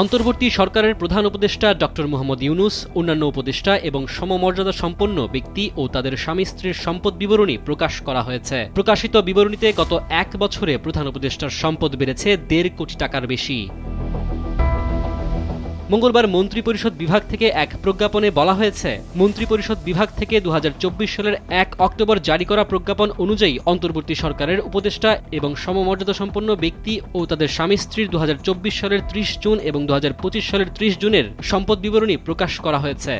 অন্তর্বর্তী সরকারের প্রধান উপদেষ্টা ডক্টর মোহাম্মদ ইউনূস, অন্যান্য উপদেষ্টা এবং সমমর্যাদা সম্পন্ন ব্যক্তি ও তাদের স্বামী স্ত্রীর সম্পদ বিবরণী প্রকাশ করা হয়েছে। প্রকাশিত বিবরণীতে গত এক বছরে প্রধান উপদেষ্টার সম্পদ বেড়েছে ১.৫ কোটি টাকার বেশি। মঙ্গলবার মন্ত্রিপরিষদ বিভাগ থেকে এক প্রজ্ঞাপনে বলা হয়েছে, মন্ত্রিপরিষদ বিভাগ থেকে ২০২৪ সালের ১ অক্টোবর জারি করা প্রজ্ঞাপন অনুযায়ী অন্তর্বর্তী সরকারের উপদেষ্টা এবং সমমর্যাদা সম্পন্ন ব্যক্তি ও তাদের স্বামী স্ত্রীর ২০২৪ সালের ৩০ জুন এবং ২০২৫ সালের ৩০ জুনের সম্পদ বিবরণী প্রকাশ করা হয়েছে।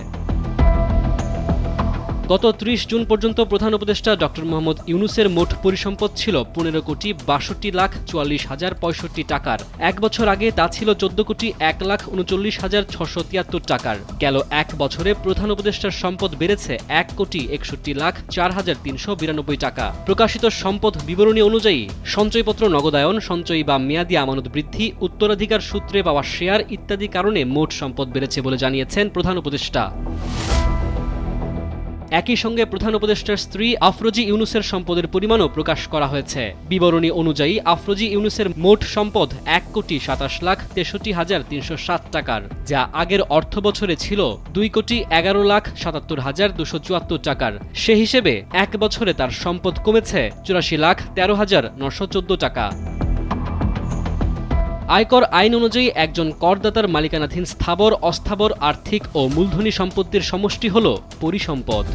গত ৩০ জুন পর্যন্ত প্রধান উপদেষ্টা ডক্টর মোহাম্মদ ইউনূসের মোট পরিসম্পদ ছিল ১৫,৬২,৬৫,৬৭ টাকার। এক বছর আগে তা ছিল ১৪,১,৩৯,৬৭৩ টাকার। গেল এক বছরে প্রধান উপদেষ্টার সম্পদ বেড়েছে ১,৬১,৪,৩৯২ টাকা। প্রকাশিত সম্পদ বিবরণী অনুযায়ী সঞ্চয়পত্র নগদায়ন, সঞ্চয়ী বা মেয়াদি আমানত বৃদ্ধি, উত্তরাধিকার সূত্রে পাওয়া শেয়ার ইত্যাদি কারণে মোট সম্পদ বেড়েছে বলে জানিয়েছেন প্রধান উপদেষ্টা। একই সঙ্গে প্রধান উপদেষ্টার স্ত্রী আফরোজা ইউনূসের সম্পদের পরিমাণও প্রকাশ করা হয়েছে। বিবরণী অনুযায়ী আফরোজা ইউনূসের মোট সম্পদ ১,৬৭,৬৩,৩০৭ টাকার, যা আগের অর্থ বছরে ছিল ২,১১,৭৭,২৭৪ টাকার। সে হিসেবে এক বছরে তার সম্পদ কমেছে ৮৪,১৩,৯১৪ টাকা। আয়কর আইন অনুযায়ী একজন করদাতার মালিকানাধীন স্থাবর, অস্থাবর, আর্থিক ও মূলধনী সম্পত্তির সমষ্টি হল পরিসম্পদ।